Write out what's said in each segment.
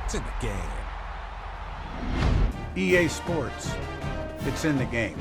It's in the game. EA Sports. It's in the game.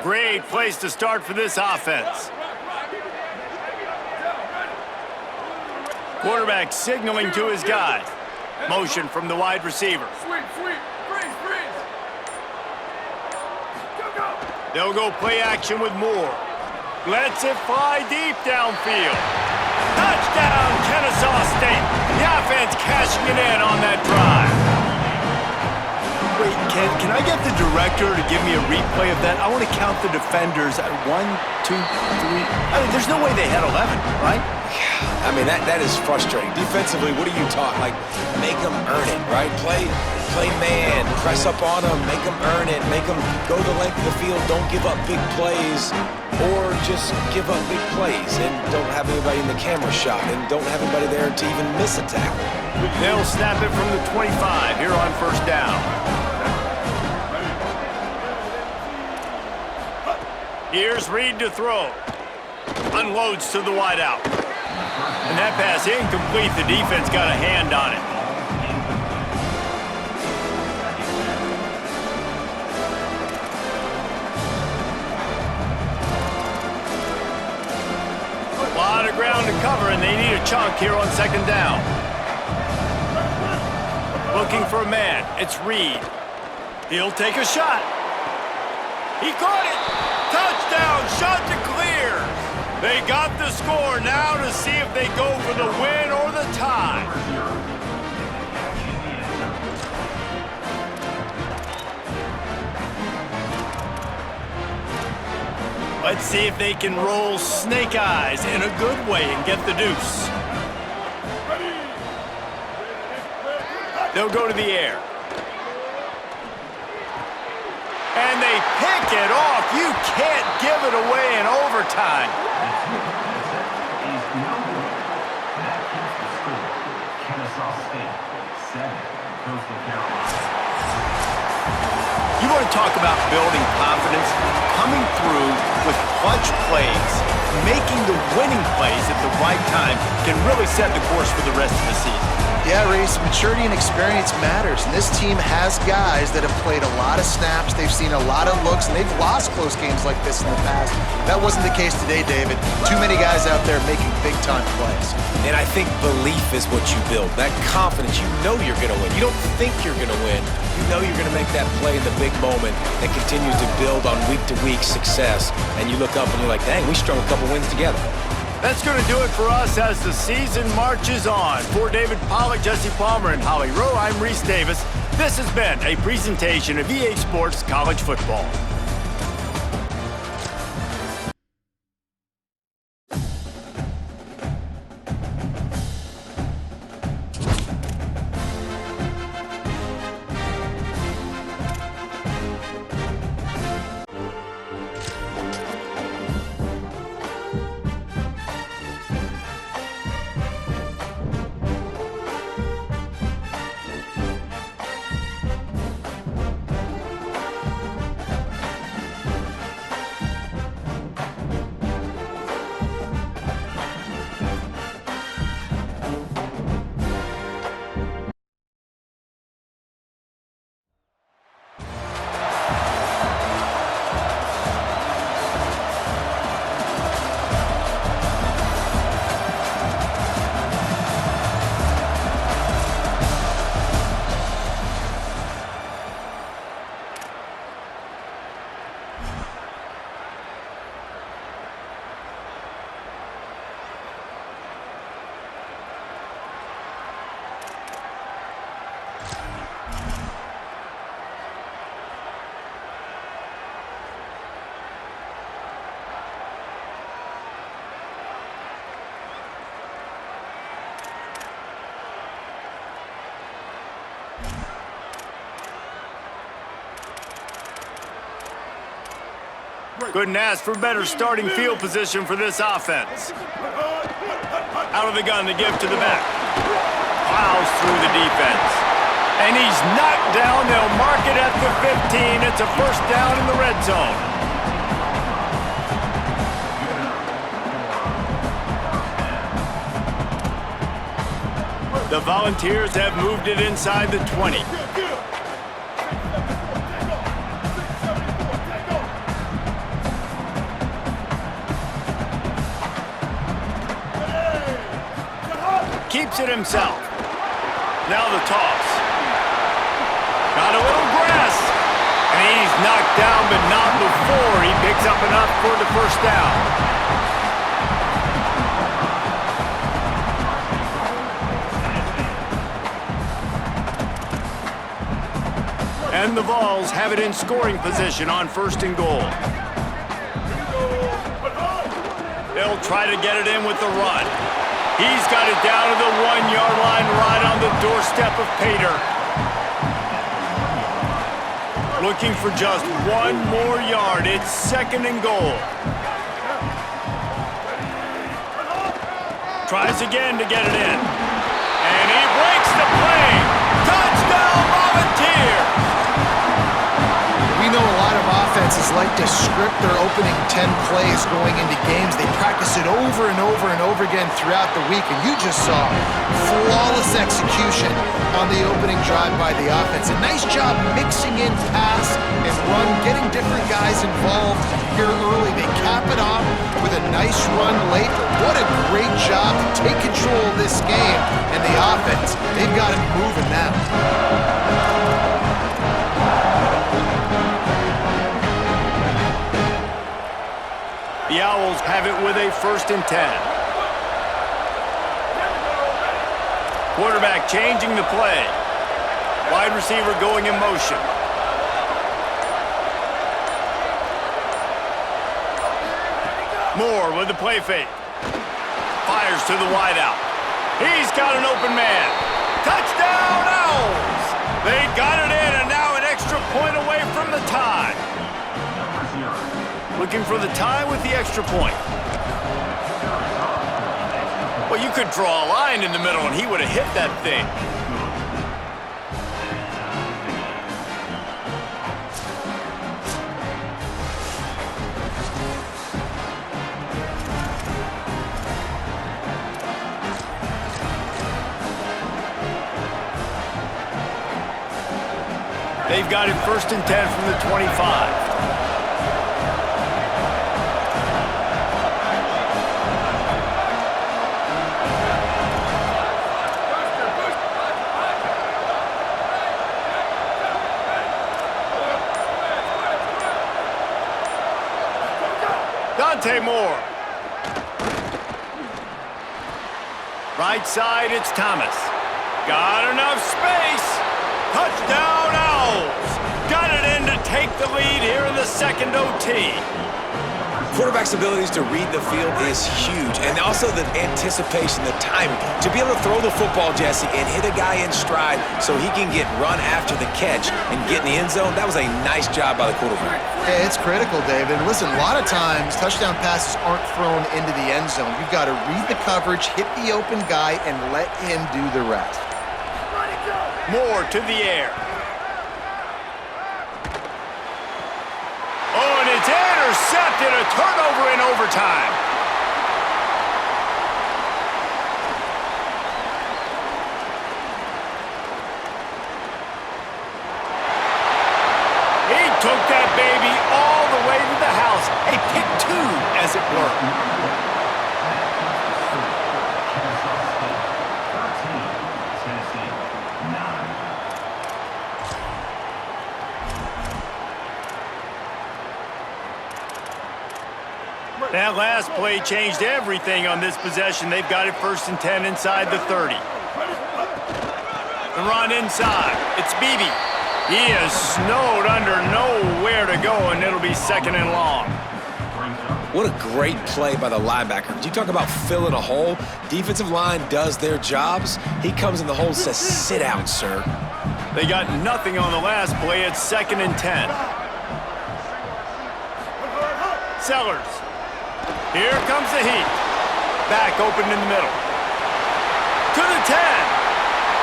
Great place to start for this offense. Quarterback signaling to his guy. Motion from the wide receiver. They'll go play action with Moore. Lets it fly deep downfield. Touchdown, Kennesaw State. The offense cashing it in on that drive. Wait, can I get the director to give me a replay of that? I want to count the defenders at 1, 2, 3. I mean, there's no way they had 11, right? I mean, that is frustrating. Defensively, what are you taught? Like, make them earn it, right? Play man, press up on them, make them earn it, make them go the length of the field, don't give up big plays, or just give up big plays and don't have anybody in the camera shot and don't have anybody there to even miss a tackle. They'll snap it from the 25 here on first down. Here's Reed to throw. Unloads to the wideout. And that pass incomplete. The defense got a hand on it. A lot of ground to cover, and they need a chunk here on second down. Looking for a man. It's Reed. He'll take a shot. He caught it. Touchdown, shot to clear. They got the score now to see if they go for the win or the tie. Let's see if they can roll snake eyes in a good way and get the deuce. They'll go to the air. And they pick it off. You can't give it away in overtime. Kennesaw State 7, Coastal Carolina. You want to talk about building confidence? Coming through with clutch plays, making the winning plays at the right time can really set the course for the rest of the season. Yeah, Reese, maturity and experience matters, and this team has guys that have played a lot of snaps, they've seen a lot of looks, and they've lost close games like this in the past. That wasn't the case today, David. Too many guys out there making big-time plays. And I think belief is what you build. That confidence, you know you're going to win. You don't think you're going to win. You know you're going to make that play in the big moment that continues to build on week-to-week success. And you look up and you're like, dang, we strung a couple wins together. That's going to do it for us as the season marches on. For David Pollack, Jesse Palmer, and Holly Rowe, I'm Reese Davis. This has been a presentation of EA Sports College Football. Couldn't ask for better starting field position for this offense. Out of the gun to give to the back. Plows through the defense. And he's knocked down. They'll mark it at the 15. It's a first down in the red zone. The Volunteers have moved it inside the 20. Keeps it himself. Now the toss. Got a little grass. And he's knocked down, but not before he picks up enough for the first down. And the Vols have it in scoring position on 1st and goal. They'll try to get it in with the run. He's got it down to the 1-yard line right on the doorstep of Pater. Looking for just one more yard. It's 2nd and goal. Tries again to get it in. And he breaks the play. Touchdown, Volunteers! We know a lot of offenses like to script their opening 10 plays going into games. They practice it over and over and over again throughout the week, and you just saw flawless execution on the opening drive by the offense. A nice job mixing in pass and run, getting different guys involved here early. They cap it off with a nice run late. What a great job to take control of this game, and the offense, they've got it moving now. The Owls have it with a 1st and 10. Quarterback changing the play. Wide receiver going in motion. Moore with the play fake. Fires to the wideout. He's got an open man. Touchdown, Owls! They got it in, and now an extra point away from the tie. Looking for the tie with the extra point. Well, you could draw a line in the middle, and he would have hit that thing. They've got it 1st and 10 from the 25. Dante Moore. Right side, it's Thomas. Got enough space. Touchdown, Owls. Got it in to take the lead here in the second OT. Quarterback's abilities to read the field is huge, and also the anticipation, the timing. To be able to throw the football, Jesse, and hit a guy in stride so he can get run after the catch and get in the end zone, that was a nice job by the quarterback. Yeah, it's critical, David. Listen, a lot of times touchdown passes aren't thrown into the end zone. You've got to read the coverage, hit the open guy, and let him do the rest. Moore to the air. Oh, and it's intercepted. A turnover in overtime. He took that baby all the way to the house. A pick 2, as it were. That last play changed everything on this possession. They've got it 1st and 10 inside the 30. The run inside. It's Beebe. He is snowed under, nowhere to go, and it'll be 2nd and long. What a great play by the linebacker. You talk about filling a hole. Defensive line does their jobs. He comes in the hole and says, sit down, sir. They got nothing on the last play. It's 2nd and 10. Sellers. Here comes the heat. Back open in the middle. To the 10.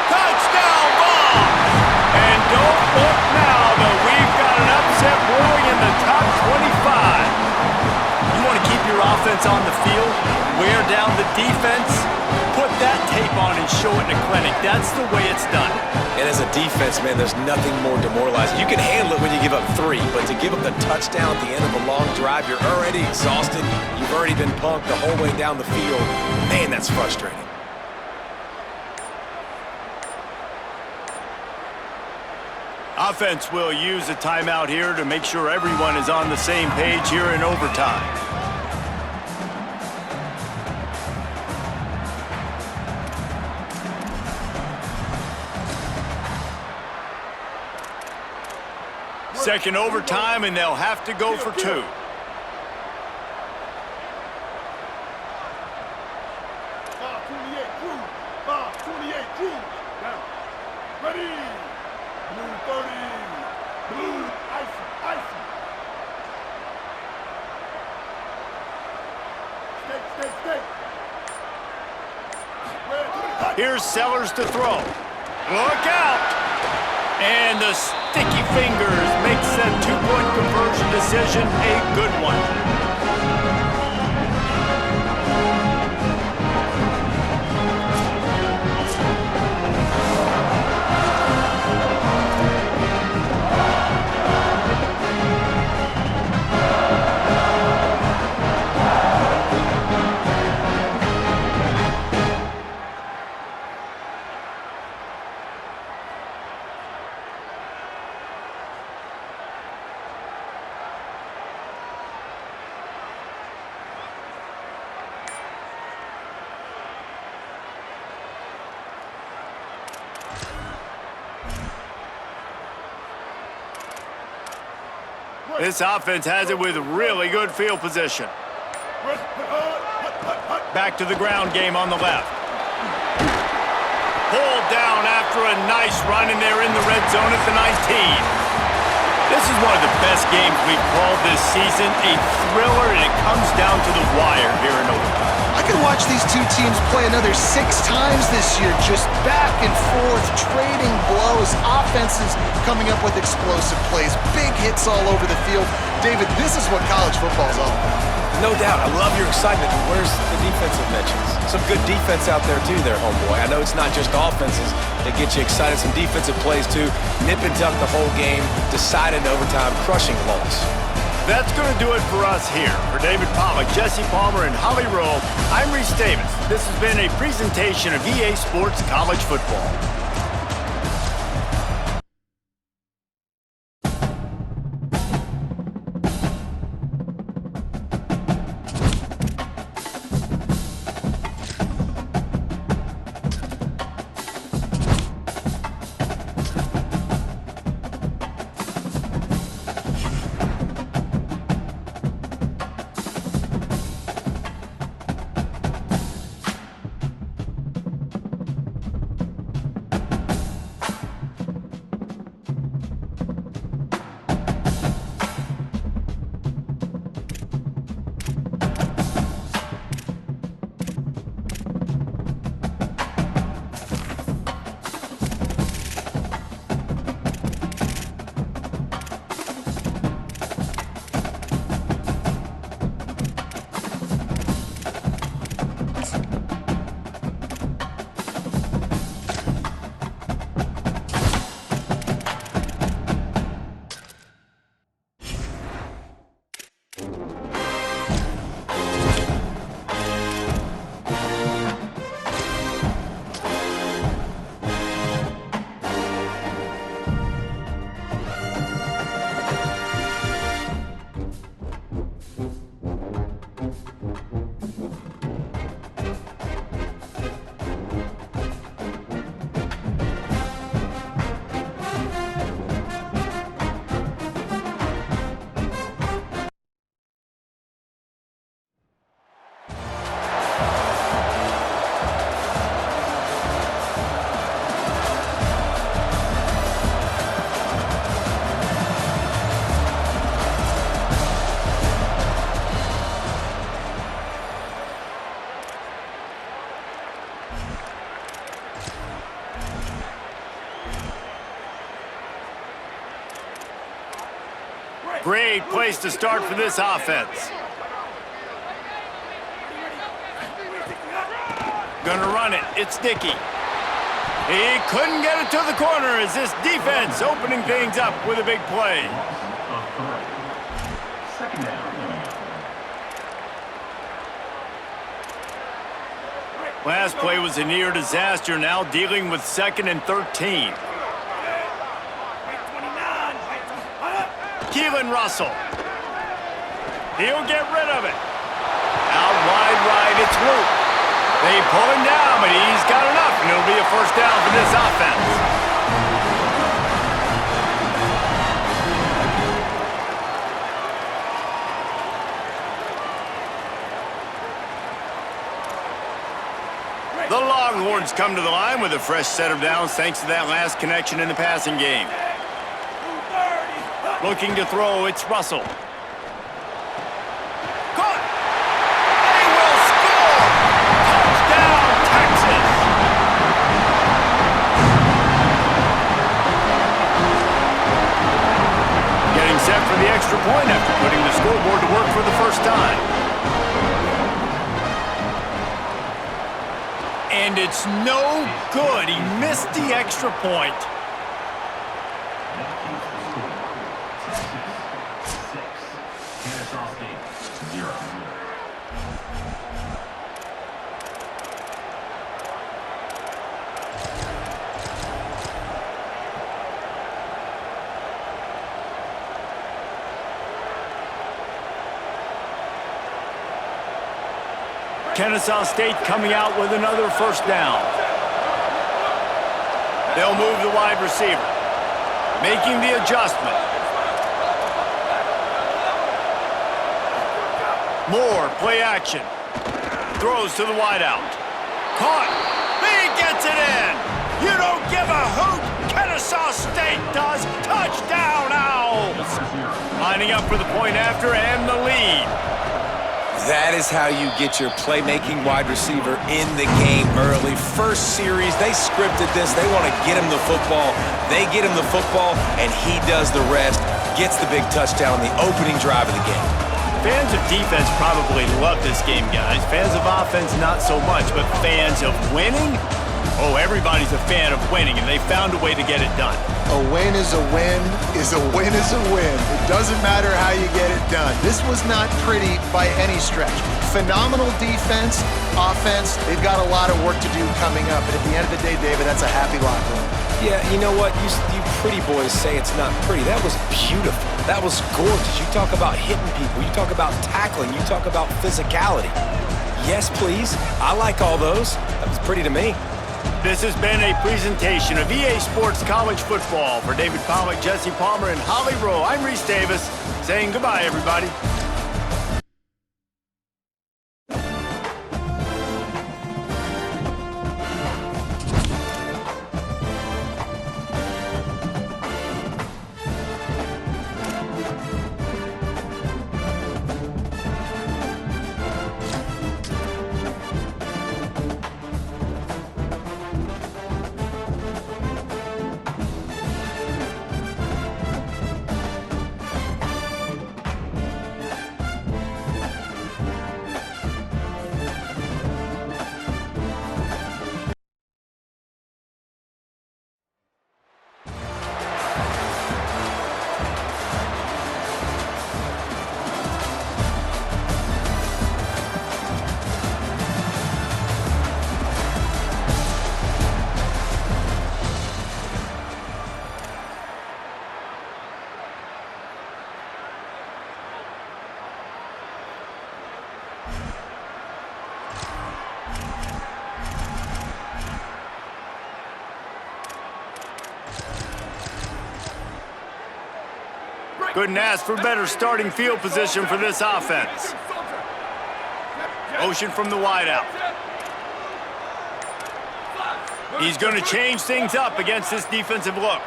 Touchdown ball. And don't look now, though. We've got an upset brewing in the top 25. You want to keep your offense on the field, wear down the defense, put that tape on and show it in a clinic. That's the way it's done. And as a defense, man, there's nothing more demoralizing. You can handle it when you give up 3, but to give up the touchdown at the end of a long drive, you're already exhausted. You've already been punked the whole way down the field. Man, that's frustrating. Offense will use a timeout here to make sure everyone is on the same page here in overtime. Second overtime, and they'll have to go for 2. 28 crew. Now, ready. Blue 30. Blue icy. Stay. Here's Sellers to throw. Look out! And the sticky fingers makes that 2-point conversion decision a good one. This offense has it with really good field position. Back to the ground game on the left. Pulled down after a nice run, and they're in the red zone at the 19. This is one of the best games we've called this season. A thriller, and it comes down to the wire here in overtime. I could watch these two teams play another 6 times this year, just back and forth, trading blows, offenses coming up with explosive plays, big hits all over the field. David, this is what college football is all about. No doubt. I love your excitement. Where's the defensive mentions? Some good defense out there, too, there, homeboy. I know it's not just offenses that get you excited. Some defensive plays, too. Nip and tuck the whole game. Decided in overtime. Crushing loss. That's going to do it for us here. For David Pollack, Jesse Palmer, and Holly Rowe, I'm Reese Davis. This has been a presentation of EA Sports College Football. Great place to start for this offense. Gonna run it. It's Dickey. He couldn't get it to the corner as this defense opening things up with a big play. Last play was a near disaster, now dealing with 2nd and 13. Keelan Russell. He'll get rid of it. Out wide right, it's Luke. They pull him down, but he's got enough, and it'll be a first down for this offense. The Longhorns come to the line with a fresh set of downs thanks to that last connection in the passing game. Looking to throw, it's Russell. Caught! They will score! Touchdown, Texas! Getting set for the extra point after putting the scoreboard to work for the first time. And it's no good. He missed the extra point. Kennesaw State coming out with another first down. They'll move the wide receiver, making the adjustment. Moore, play action. Throws to the wideout. Caught. He gets it in. You don't give a hoot. Kennesaw State does. Touchdown, Owls. Lining up for the point after and the lead. That is how you get your playmaking wide receiver in the game early. First series, they scripted this. They want to get him the football. They get him the football, and he does the rest. Gets the big touchdown, the opening drive of the game. Fans of defense probably love this game, guys. Fans of offense, not so much. But fans of winning? Oh, everybody's a fan of winning, and they found a way to get it done. A win is a win is a win is a win. It doesn't matter how you get it done. This was not pretty by any stretch. Phenomenal defense, offense. They've got a lot of work to do coming up. But at the end of the day, David, that's a happy locker room. Yeah, you know what? You pretty boys say it's not pretty. That was beautiful. That was gorgeous. You talk about hitting people. You talk about tackling. You talk about physicality. Yes, please. I like all those. That was pretty to me. This has been a presentation of EA Sports College Football. For David Pollack, Jesse Palmer, and Holly Rowe, I'm Reese Davis, saying goodbye, everybody. Couldn't ask for better starting field position for this offense. Motion from the wideout. He's going to change things up against this defensive look.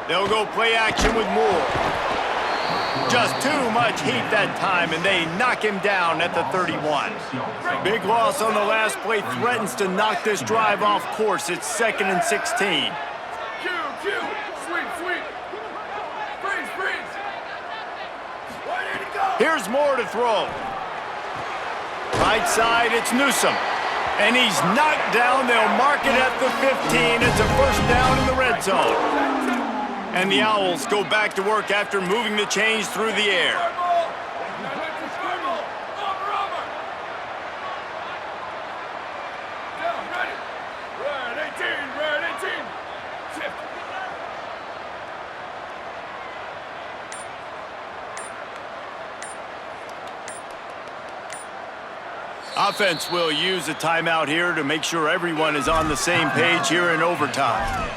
They'll go play action with Moore. Just too much heat that time, and they knock him down at the 31. Big loss on the last play threatens to knock this drive off course. It's 2nd and 16. Here's Moore to throw. Right side, it's Newsome. And he's knocked down. They'll mark it at the 15. It's a first down in the red zone. And the Owls go back to work after moving the chains through the air. Offense will use a timeout here to make sure everyone is on the same page here in overtime.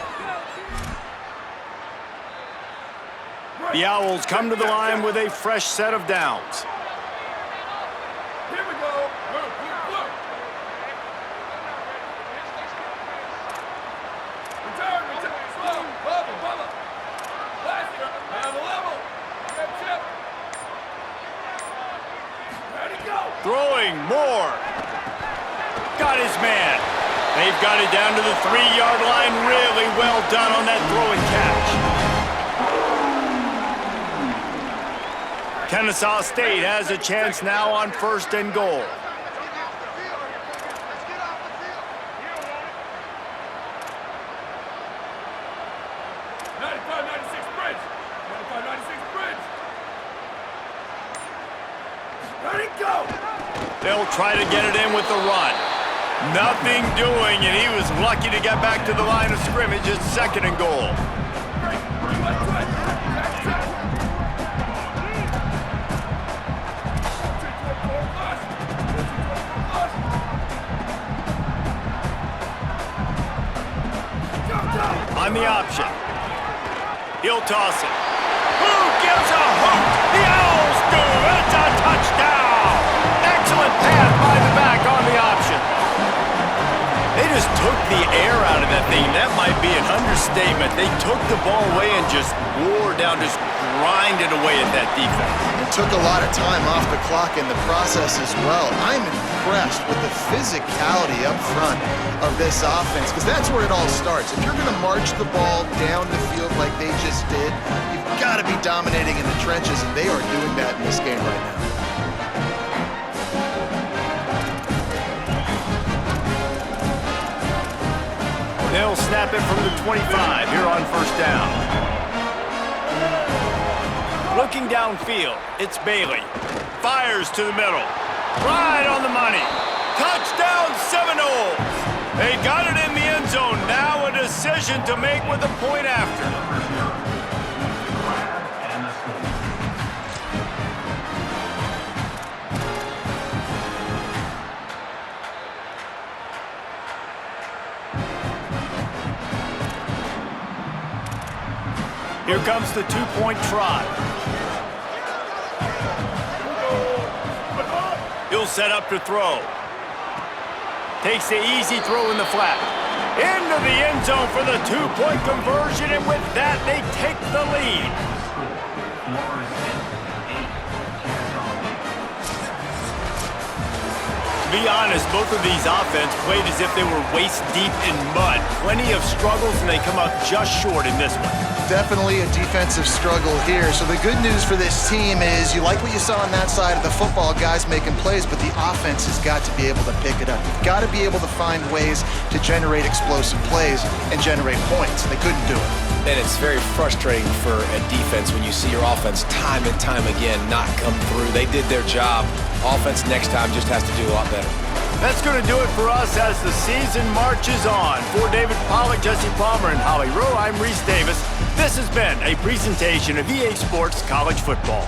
The Owls come to the line with a fresh set of downs. Here we go. Look. Return. Slow. Bubba. Last year, have a level. Chip. Ready, go. Throwing Moore. Got his man. They've got it down to the 3-yard line. Really well done on that throw and catch. Kennesaw State has a chance now on 1st and goal. They'll try to get it in with the run. Nothing doing, and he was lucky to get back to the line of scrimmage. It's 2nd and goal. On the option. He'll toss it. Who gives a hook? The Owls do. It's a touchdown. Excellent pass by the back on the option. They just took the air out of that thing. That might be an understatement. They took the ball away and just wore down, just grinded away at that defense. It took a lot of time off the clock in the process as well. I'm impressed with the physicality up front of this offense, because that's where it all starts. If you're going to march the ball down the field like they just did, you've got to be dominating in the trenches, and they are doing that in this game right now. They'll snap it from the 25 here on first down. Looking downfield, it's Bailey. Fires to the middle. Right on the money. Touchdown Seminoles! They got it in the end zone. Now a decision to make with a point after. Here comes the two-point try. He'll set up to throw. Takes the easy throw in the flat. Into the end zone for the two-point conversion, and with that, they take the lead. To be honest, both of these offenses played as if they were waist-deep in mud. Plenty of struggles, and they come out just short in this one. Definitely a defensive struggle here. So the good news for this team is you like what you saw on that side of the football, guys making plays, but the offense has got to be able to pick it up. You've got to be able to find ways to generate explosive plays and generate points. They couldn't do it. And it's very frustrating for a defense when you see your offense time and time again not come through. They did their job. Offense next time just has to do a lot better. That's going to do it for us as the season marches on. For David Pollack, Jesse Palmer, and Holly Rowe, I'm Reese Davis. This has been a presentation of EA Sports College Football.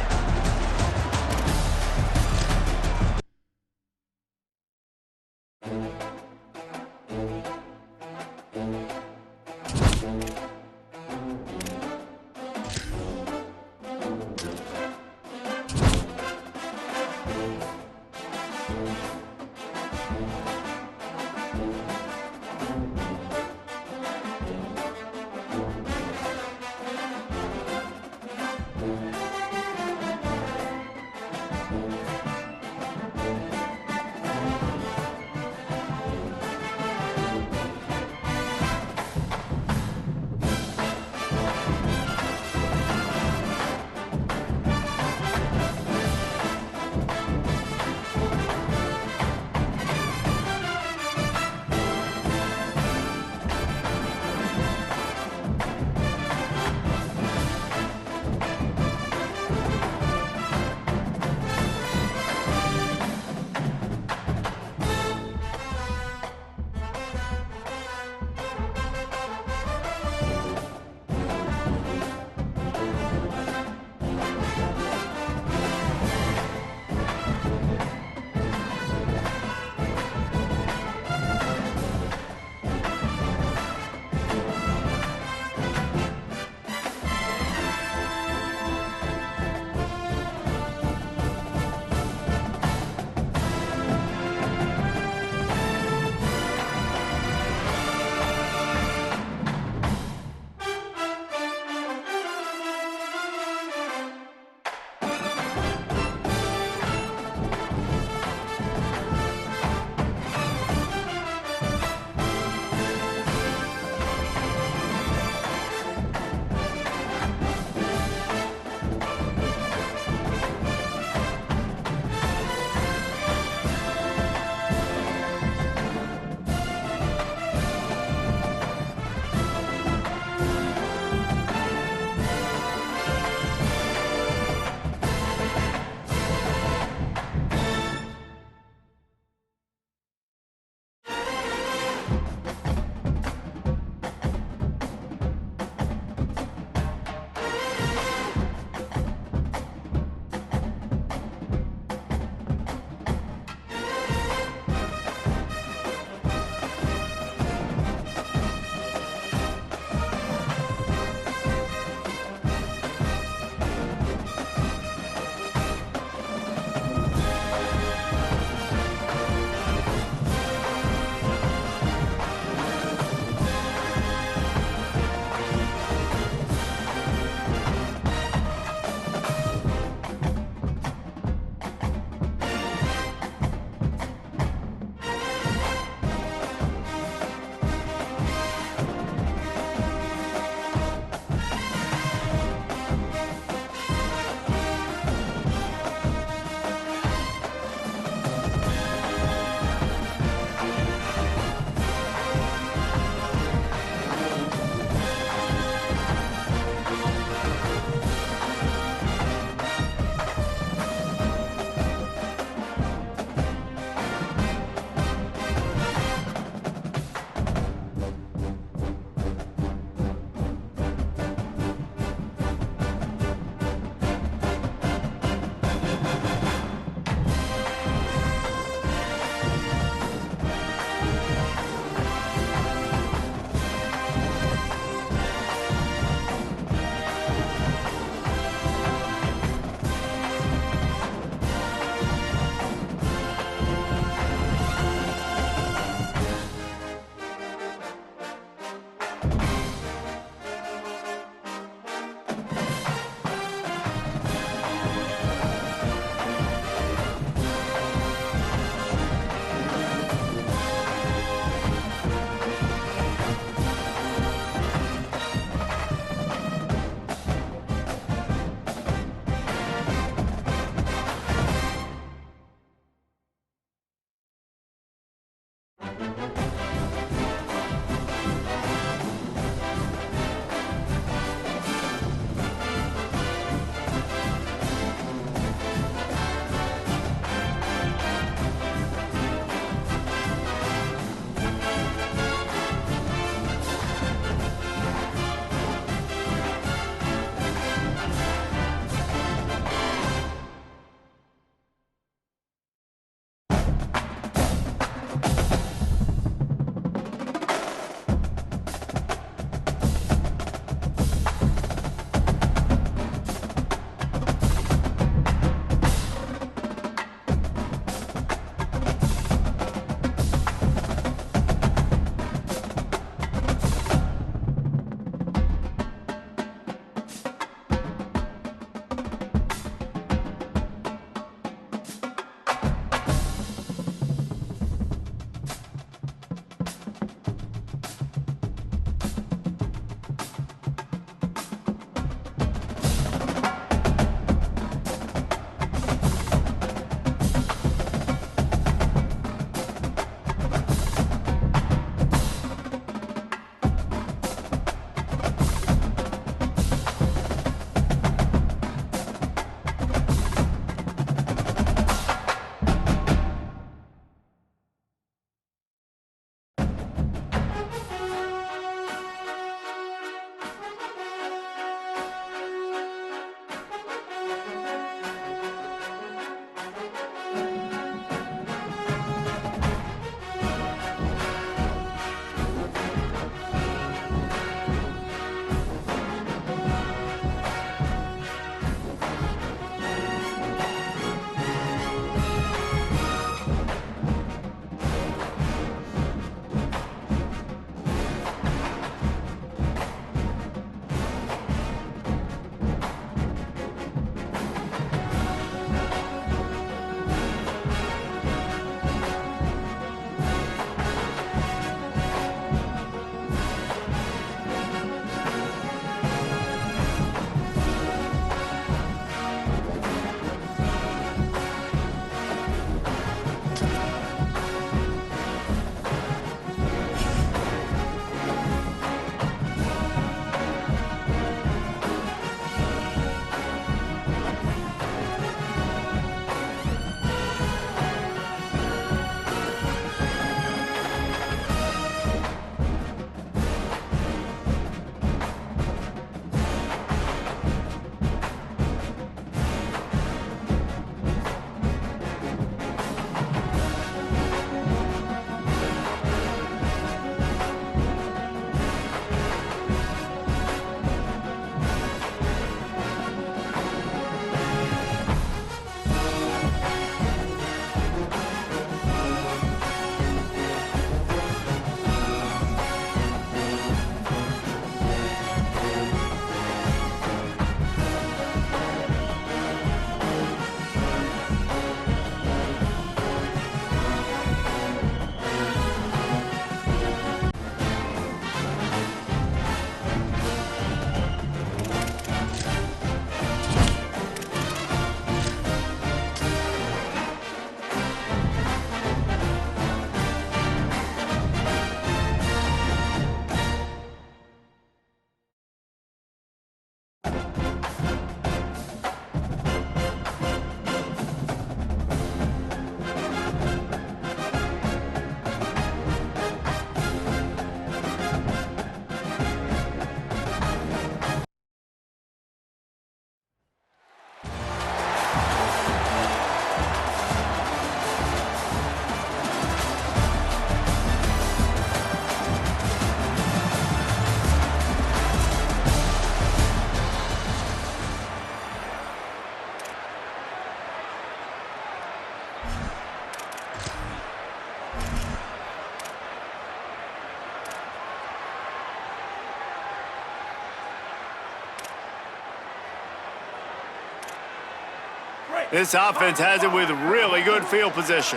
This offense has it with really good field position.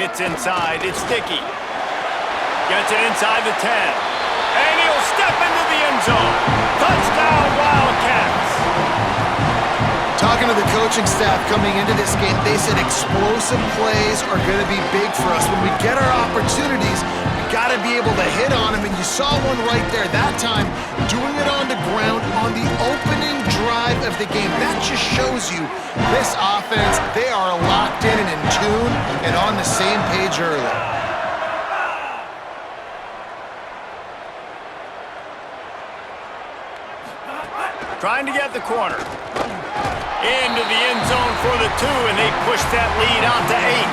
Hits inside, it's sticky. Gets it inside the 10. And he'll step into the end zone. Touchdown, Wildcats! Talking to the coaching staff coming into this game, they said explosive plays are going to be big for us. When we get our opportunities, we got to be able to hit on them, and you saw one right there that time, doing it on the ground on the opening drive of the game. That just shows you this offense, they are locked in and in tune and on the same page early. Trying to get the corner. Into the end zone for the 2, and they push that lead out to 8.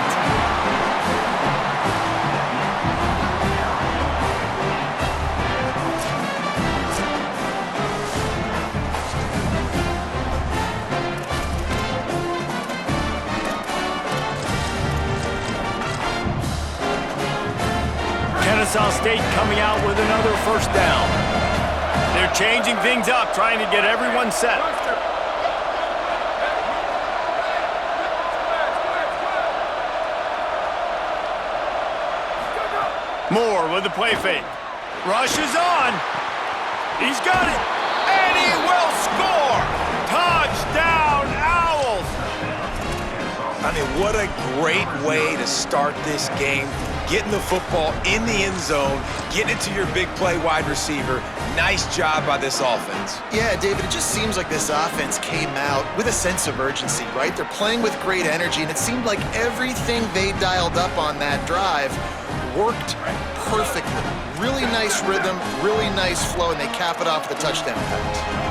Kennesaw State coming out with another first down. They're changing things up, trying to get everyone set. Moore with the play fake. Rushes on. He's got it. And he will score. Touchdown, Owls. I mean, what a great way to start this game. Getting the football in the end zone, getting it to your big play wide receiver. Nice job by this offense. Yeah, David, it just seems like this offense came out with a sense of urgency, right? They're playing with great energy, and it seemed like everything they dialed up on that drive worked perfectly. Really nice rhythm, really nice flow, and they cap it off with a touchdown pass.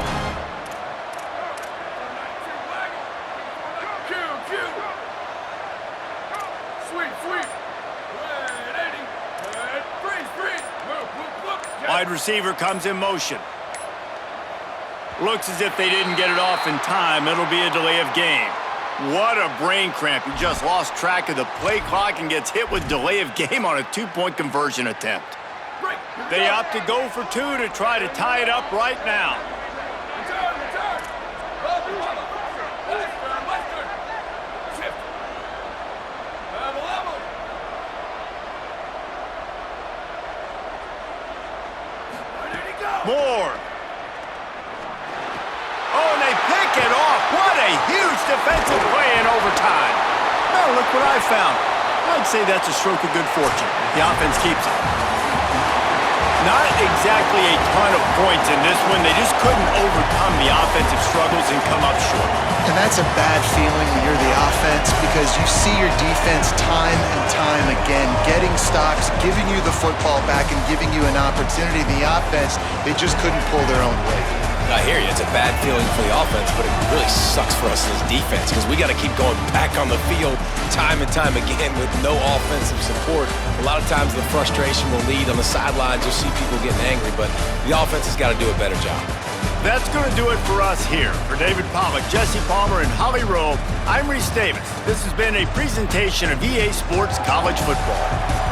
Wide receiver comes in motion. Looks as if they didn't get it off in time. It'll be a delay of game. What a brain cramp. He just lost track of the play clock and gets hit with delay of game on a 2-point conversion attempt. They opt to go for 2 to try to tie it up right now. Moore. Oh, and they pick it off. What a huge defensive play in overtime. Now look what I found. I'd say that's a stroke of good fortune. The offense keeps it. Not exactly a ton of points in this one. They just couldn't overcome the offensive struggles and come up short. And that's a bad feeling when you're the offense, because you see your defense time and time again getting stops, giving you the football back, and giving you an opportunity. The offense, they just couldn't pull their own weight. I hear you. It's a bad feeling for the offense, but it really sucks for us as defense because we got to keep going back on the field time and time again with no offensive support. A lot of times the frustration will lead on the sidelines. You'll see people getting angry, but the offense has got to do a better job. That's going to do it for us here. For David Pollack, Jesse Palmer, and Holly Rowe, I'm Reese Davis. This has been a presentation of EA Sports College Football.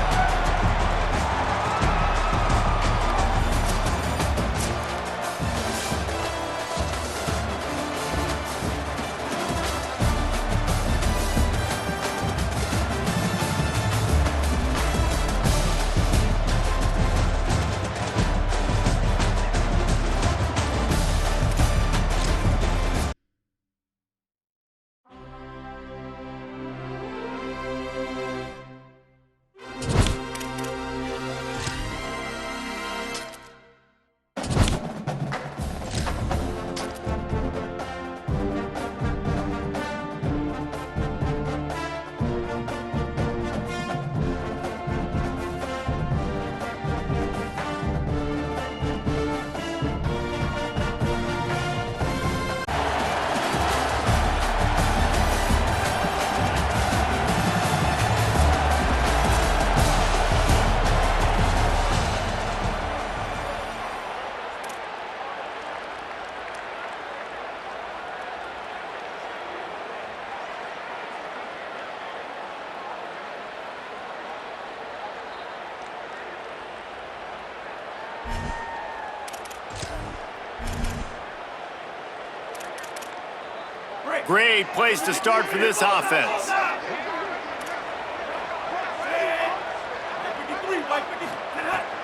Great place to start for this offense.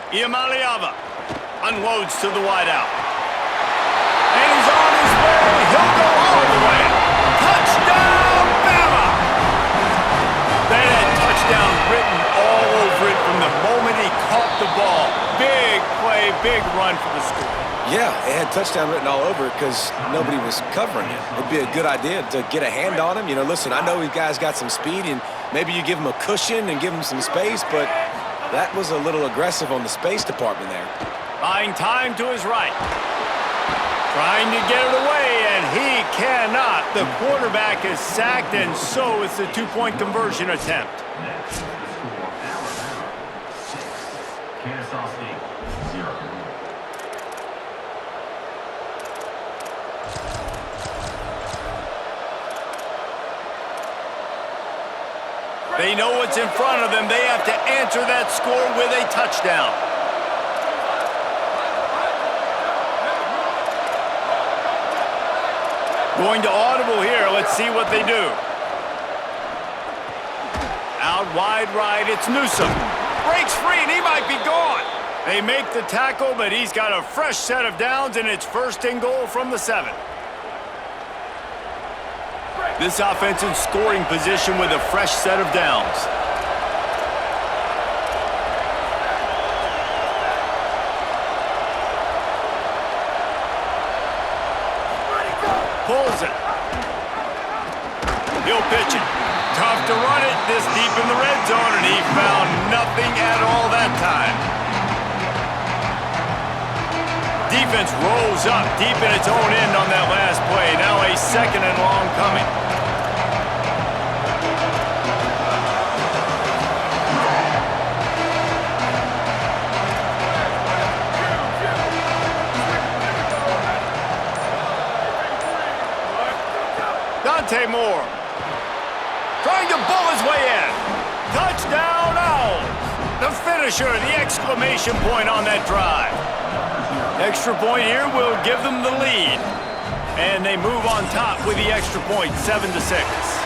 Iamaleava unloads to the wideout. And he's on his way. He'll go all the way. caught the ball. Big play, big run for the score. Yeah, it had touchdown written all over it because nobody was covering it. It'd be a good idea to get a hand on him. You know, listen, I know these guys got some speed, and maybe you give him a cushion and give him some space, but that was a little aggressive on the space department there. Buying time to his right. Trying to get it away, and he cannot. The quarterback is sacked, and so it's the two-point conversion attempt. Kennesaw State, 0. They know what's in front of them. They have to answer that score with a touchdown. Going to audible here. Let's see what they do. Out wide right, it's Newsome. Breaks free, and he might be gone. They make the tackle, but he's got a fresh set of downs, and it's 1st and goal from the 7. This offense in scoring position with a fresh set of downs. Pulls it. He'll pitch it. Tough to run it this deep in the red zone, and he found nothing at all that time. Defense rolls up deep in its own end on that last play. Now a 2nd and long coming. Dante Moore trying to bull his way in. Touchdown, Owls. The finisher, the exclamation point on that drive. Extra point here will give them the lead. And they move on top with the extra point, 7-6.